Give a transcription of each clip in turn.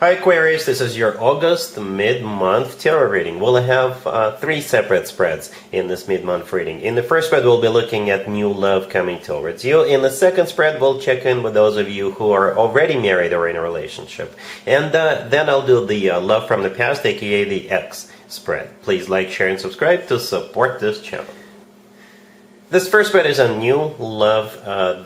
Hi Aquarius, this is your August mid-month tarot reading. We'll have three separate spreads in this mid-month reading. In the first spread, we'll be looking at new love coming towards you. In the second spread, we'll check in with those of you who are already married or in a relationship. And then I'll do the love from the past, aka the X spread. Please like, share, and subscribe to support this channel. This first spread is on new love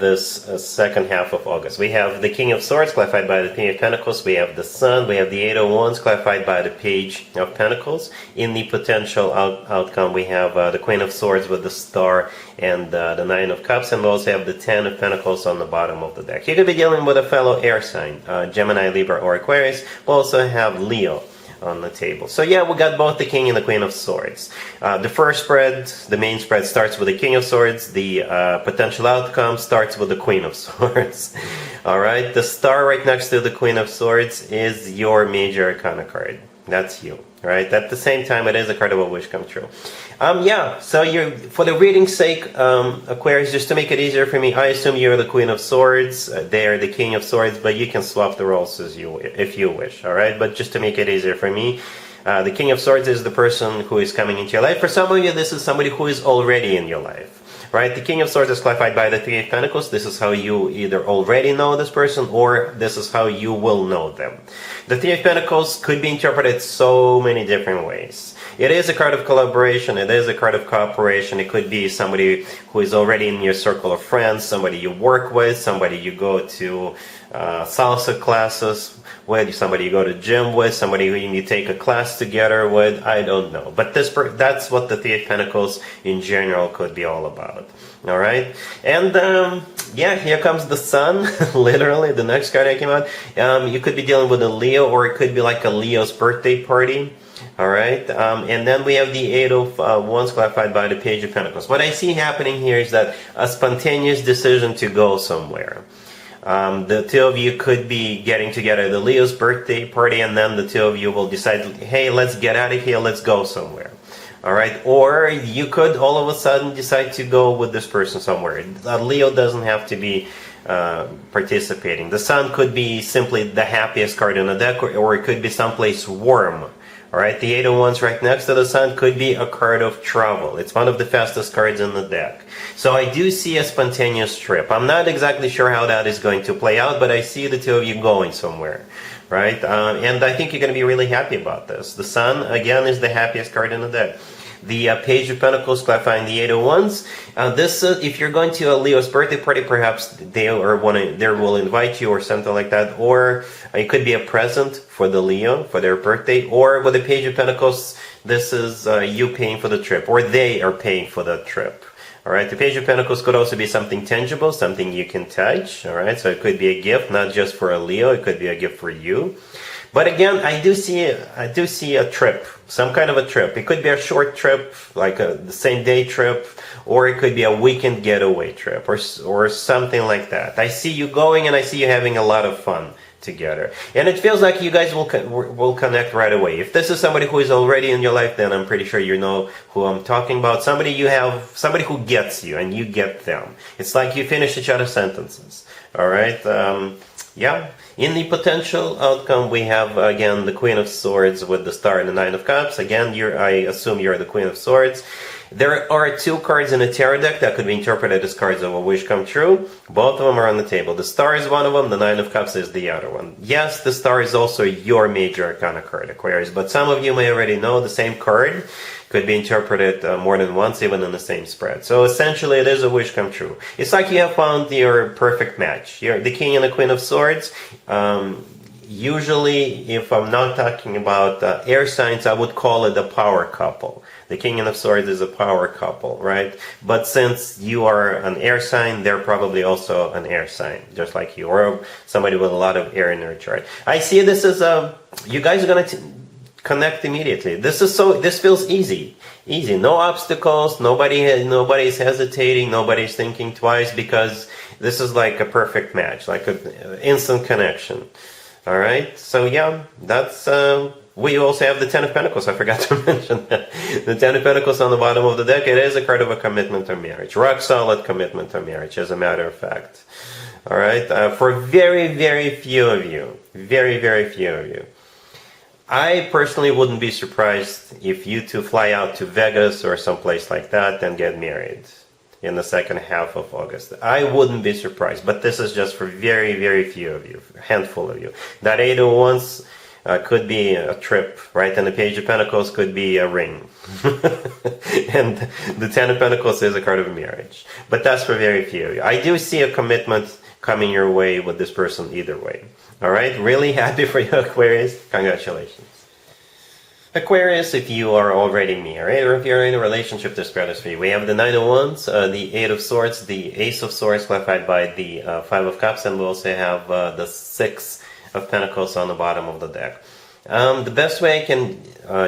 this second half of August. We have the King of Swords clarified by the King of Pentacles. We have the Sun. We have the Eight of Wands clarified by the Page of Pentacles. In the potential outcome, we have the Queen of Swords with the Star and the Nine of Cups. And we also have the Ten of Pentacles on the bottom of the deck. You could be dealing with a fellow air sign, Gemini, Libra, or Aquarius. We also have Leo on the table. So yeah, we got both the King and the Queen of Swords. The first spread, the main spread, starts with the King of Swords. The potential outcome starts with the Queen of Swords. Alright, the Star right next to the Queen of Swords is your major arcana card. That's you. Right? At the same time, it is a card of a wish come true. Yeah, so for the reading's sake, Aquarius, just to make it easier for me, I assume you're the Queen of Swords, they're the King of Swords, but you can swap the roles if you wish, alright? But just to make it easier for me, the King of Swords is the person who is coming into your life. For some of you, this is somebody who is already in your life. Right, the King of Swords is clarified by the Three of Pentacles. This is how you either already know this person or this is how you will know them. The Three of Pentacles could be interpreted so many different ways. It is a card of collaboration. It is a card of cooperation. It could be somebody who is already in your circle of friends, somebody you work with, somebody you go to salsa classes with, somebody you go to gym with, somebody who you take a class together with. I don't know, but that's what the Three of Pentacles in general could be all about. All right, and yeah, here comes the Sun. Literally, the next card that came out. You could be dealing with a Leo, or it could be like a Leo's birthday party. All right, and then we have the Eight of Wands clarified by the Page of Pentacles. What I see happening here is that a spontaneous decision to go somewhere. The two of you could be getting together at the Leo's birthday party, and then the two of you will decide, hey, let's get out of here, let's go somewhere. Alright, or you could all of a sudden decide to go with this person somewhere. Leo doesn't have to be participating. The Sun could be simply the happiest card in the deck, or it could be someplace warm. Alright, the Eight of Wands right next to the Sun could be a card of travel. It's one of the fastest cards in the deck. So I do see a spontaneous trip. I'm not exactly sure how that is going to play out, but I see the two of you going somewhere. Right? And I think you're going to be really happy about this. The Sun, again, is the happiest card in the deck. The Page of Pentacles clarifying the Eight of Wands. If you're going to a Leo's birthday party, perhaps they will invite you or something like that. Or it could be a present for the Leo for their birthday. Or with the Page of Pentacles, this is you paying for the trip, or they are paying for the trip. Alright, the Page of Pentacles could also be something tangible, something you can touch. Alright, so it could be a gift, not just for a Leo, it could be a gift for you. But again, I do see a trip, some kind of a trip. It could be a short trip, like the same day trip, or it could be a weekend getaway trip, or something like that. I see you going, and I see you having a lot of fun together, and it feels like you guys will connect right away. If this is somebody who is already in your life, then I'm pretty sure you know who I'm talking about. Somebody who gets you and you get them. It's like you finish each other's sentences. All right, yeah. In the potential outcome, we have again the Queen of Swords with the Star and the Nine of Cups. Again, I assume you're the Queen of Swords. There are two cards in a tarot deck that could be interpreted as cards of a wish come true. Both of them are on the table. The Star is one of them, the Nine of Cups is the other one. Yes, the Star is also your major arcana card, Aquarius, but some of you may already know the same card could be interpreted more than once, even in the same spread. So essentially, it is a wish come true. It's like you have found your perfect match. You're the King and the Queen of Swords. Usually, if I'm not talking about air signs, I would call it a power couple. The King of Swords is a power couple, right? But since you are an air sign, they're probably also an air sign, just like you, or somebody with a lot of air in their chart. I see this as you guys are going to connect immediately. This feels easy. No obstacles, nobody's hesitating, nobody's thinking twice, because this is like a perfect match, like an instant connection. All right, so yeah, that's we also have the Ten of Pentacles. I forgot to mention that. The Ten of Pentacles on the bottom of the deck. It is a card of a commitment to marriage, rock solid commitment to marriage, as a matter of fact. All right, for very, very few of you, very, very few of you. I personally wouldn't be surprised if you two fly out to Vegas or someplace like that and get married in the second half of August. I wouldn't be surprised, but this is just for very, very few of you, a handful of you. That Eight of Wands could be a trip, right? And the Page of Pentacles could be a ring. And the Ten of Pentacles is a card of marriage. But that's for very few of you. I do see a commitment coming your way with this person either way. All right? Really happy for you, Aquarius. Congratulations. Aquarius, if you are already married or if you're in a relationship, this spread is for you. We have the Nine of Wands, the Eight of Swords, the Ace of Swords clarified by the Five of Cups, and we also have the Six of Pentacles on the bottom of the deck. The best way I can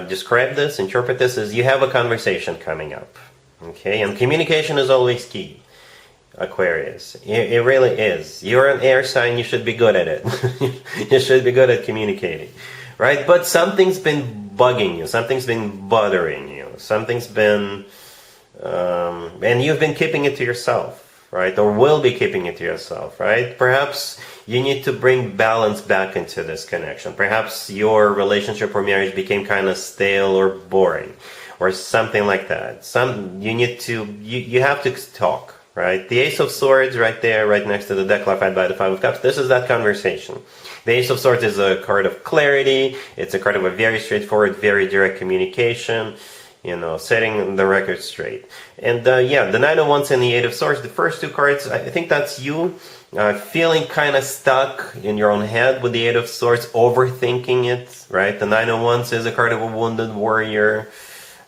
describe this, interpret this, is you have a conversation coming up. Okay? And communication is always key. Aquarius, it really is. You're an air sign, you should be good at it. You should be good at communicating, right? But something's been bugging you, something's been bothering you, something's been and you've been keeping it to yourself, right? Or will be keeping it to yourself, right? Perhaps you need to bring balance back into this connection. Perhaps your relationship or marriage became kind of stale or boring or something like that. You have to talk. Right, the Ace of Swords right there, right next to the deck clarified by the Five of Cups. This is that conversation. The Ace of Swords is a card of clarity. It's a card of a very straightforward, very direct communication. You know, setting the record straight. And yeah, the Nine of Wands and the Eight of Swords. The first two cards, I think that's you feeling kind of stuck in your own head with the Eight of Swords, overthinking it. Right, the Nine of Wands is a card of a wounded warrior.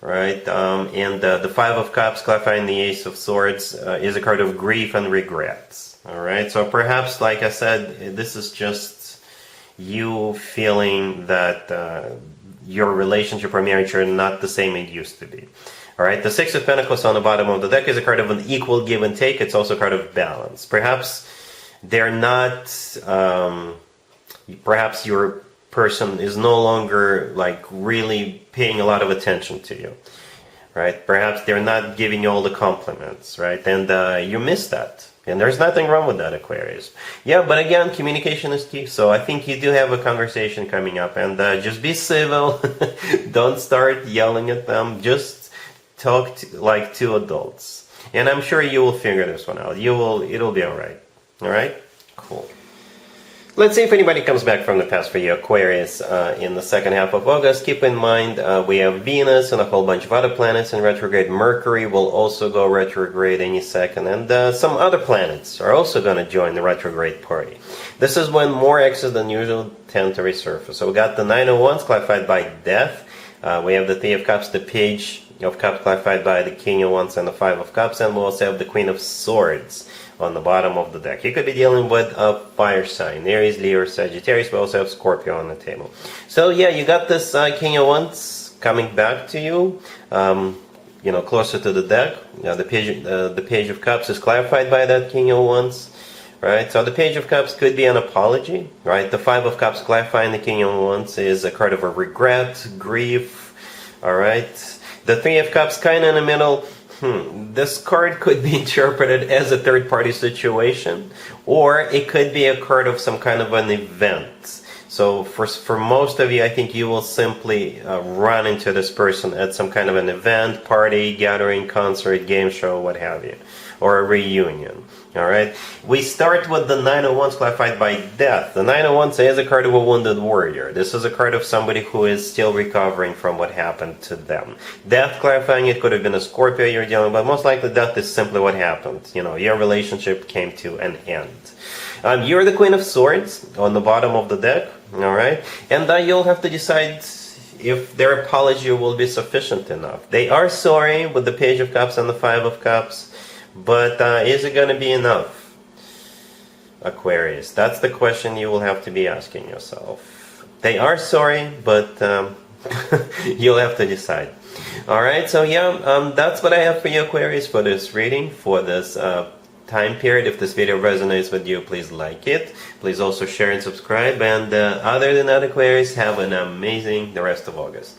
Right, and the Five of Cups, clarifying the Ace of Swords, is a card of grief and regrets. All right, so perhaps, like I said, this is just you feeling that your relationship or marriage are not the same it used to be. All right, the Six of Pentacles on the bottom of the deck is a card of an equal give and take. It's also a card of balance. Perhaps they're not. Perhaps your person is no longer like really paying a lot of attention to you, right? Perhaps they're not giving you all the compliments, right? And you miss that, and there's nothing wrong with that, Aquarius. Yeah, but again, communication is key, so I think you do have a conversation coming up, and just be civil. Don't start yelling at them. Just talk like two adults, and I'm sure you will figure this one out. It'll be all right, cool. Let's see if anybody comes back from the past for you, Aquarius, in the second half of August. Keep in mind, we have Venus and a whole bunch of other planets in retrograde. Mercury will also go retrograde any second, and some other planets are also going to join the retrograde party. This is when more X's than usual tend to resurface. So we got the Nine of Wands clarified by Death. We have the Three of Cups, the Page of Cups clarified by the King of Wands and the Five of Cups, and we also have the Queen of Swords on the bottom of the deck. You could be dealing with a fire sign, Aries, Leo, or Sagittarius. We also have Scorpio on the table. So yeah, you got this King of Wands coming back to you, you know, closer to the deck. The Page of Cups is clarified by that King of Wands, right? So the Page of Cups could be an apology, right? The Five of Cups clarifying the King of Wands is a card of a regret, grief, all right? The Three of Cups kind of in the middle. This card could be interpreted as a third-party situation, or it could be a card of some kind of an event. So for most of you, I think you will simply run into this person at some kind of an event, party, gathering, concert, game show, what have you, or a reunion. All right. We start with the Nine of Wands clarified by Death. The Nine of Wands is a card of a wounded warrior. This is a card of somebody who is still recovering from what happened to them. Death clarifying it could have been a Scorpio you're dealing with, but most likely death is simply what happened. You know, your relationship came to an end. You're the Queen of Swords on the bottom of the deck. All right. And you'll have to decide if their apology will be sufficient enough. They are sorry with the Page of Cups and the Five of Cups. But is it going to be enough, Aquarius? That's the question you will have to be asking yourself. They are sorry, but you'll have to decide. All right, so yeah, that's what I have for you, Aquarius, for this reading, for this time period. If this video resonates with you, please like it. Please also share and subscribe. And other than that, Aquarius, have an amazing the rest of August.